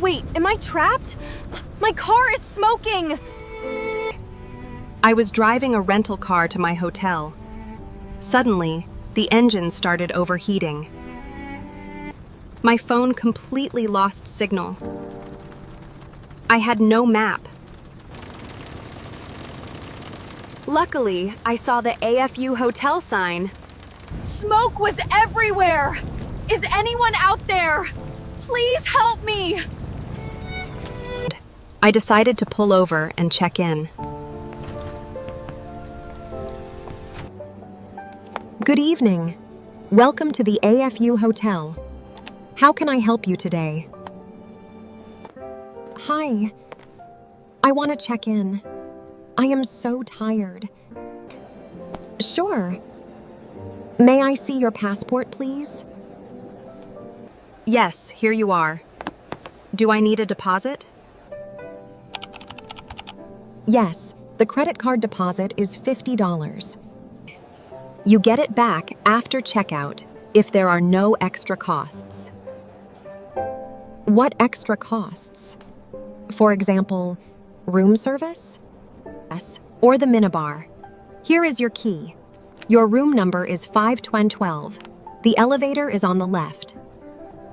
Wait, am I trapped? My car is smoking! I was driving a rental car to my hotel. Suddenly, the engine started overheating. My phone completely lost signal. I had no map. Luckily, I saw the AFU Hotel sign. Smoke was everywhere! Is anyone out there? Please help me! I decided to pull over and check in. Good evening. Welcome to the AFU Hotel. How can I help you today? Hi. I want to check in. I am so tired. Sure. May I see your passport, please? Yes, here you are. Do I need a deposit? Yes, the credit card deposit is $50. You get it back after checkout if there are no extra costs. What extra costs? For example, room service? Yes, or the minibar. Here is your key. Your room number is 512. The elevator is on the left.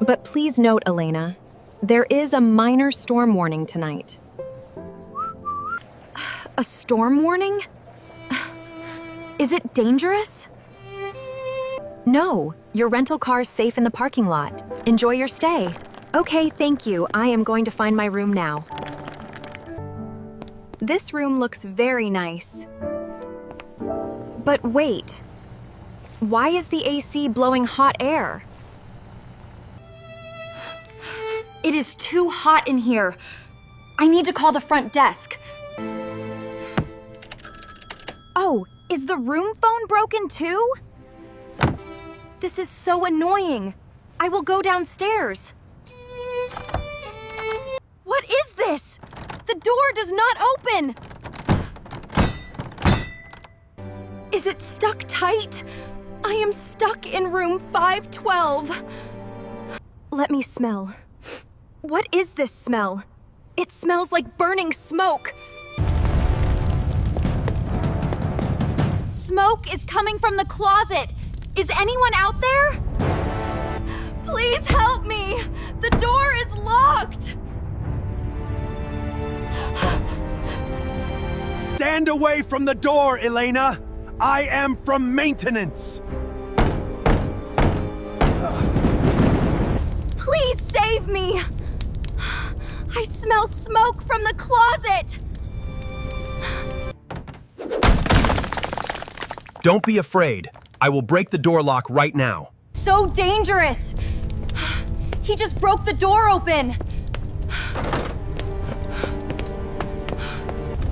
But please note, Elena, there is a minor storm warning tonight. A storm warning? Is it dangerous? No, your rental car's safe in the parking lot. Enjoy your stay. Okay, thank you. I am going to find my room now. This room looks very nice. But wait, why is the AC blowing hot air? It is too hot in here. I need to call the front desk. Oh, is the room phone broken too? This is so annoying. I will go downstairs. What is this? The door does not open. Is it stuck tight? I am stuck in room 512. Let me smell. What is this smell? It smells like burning smoke. Smoke is coming from the closet. Is anyone out there? Please help me. The door is locked. Stand away from the door, Elena. I am from maintenance. Please save me. I smell smoke from the closet. Don't be afraid. I will break the door lock right now. So dangerous. He just broke the door open.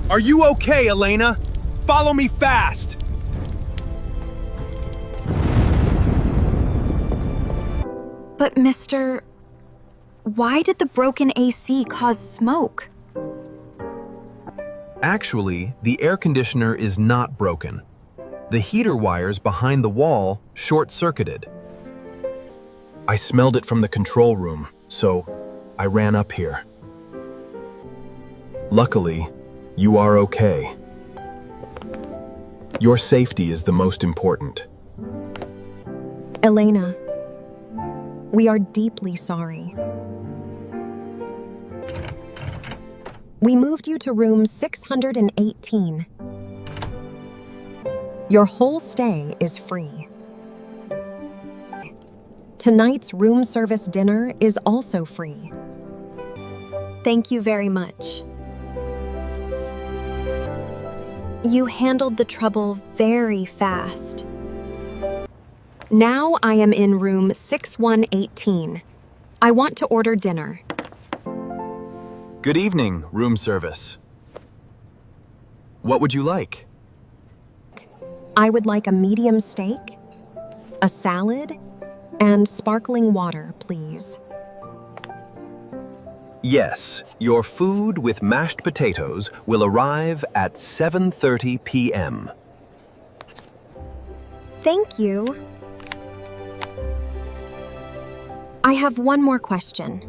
Are you okay, Elena? Follow me fast. But Mr. Why did the broken AC cause smoke? Actually, the air conditioner is not broken. The heater wires behind the wall short-circuited. I smelled it from the control room, so I ran up here. Luckily, you are okay. Your safety is the most important. Elena, we are deeply sorry. We moved you to room 618. Your whole stay is free. Tonight's room service dinner is also free. Thank you very much. You handled the trouble very fast. Now I am in room 6118. I want to order dinner. Good evening, room service. What would you like? I would like a medium steak, a salad, and sparkling water, please. Yes, your food with mashed potatoes will arrive at 7:30 p.m. Thank you. I have one more question.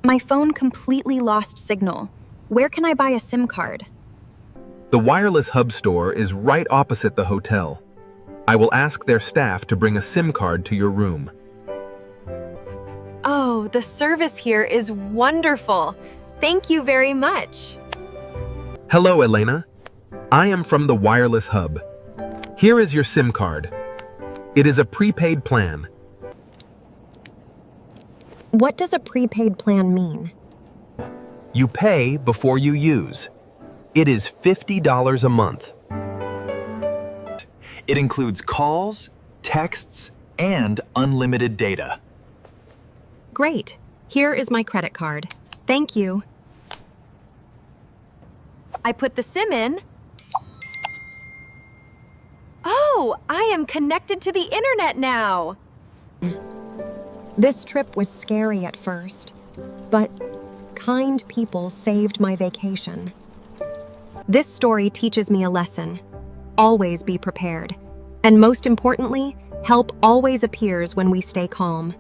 My phone completely lost signal. Where can I buy a SIM card? The wireless hub store is right opposite the hotel. I will ask their staff to bring a SIM card to your room. Oh, the service here is wonderful. Thank you very much. Hello, Elena. I am from the wireless hub. Here is your SIM card. It is a prepaid plan. What does a prepaid plan mean? You pay before you use. It is $50 a month. It includes calls, texts, and unlimited data. Great. Here is my credit card. Thank you. I put the SIM in. Oh, I am connected to the internet now. This trip was scary at first, but kind people saved my vacation. This story teaches me a lesson. Always be prepared. And most importantly, help always appears when we stay calm.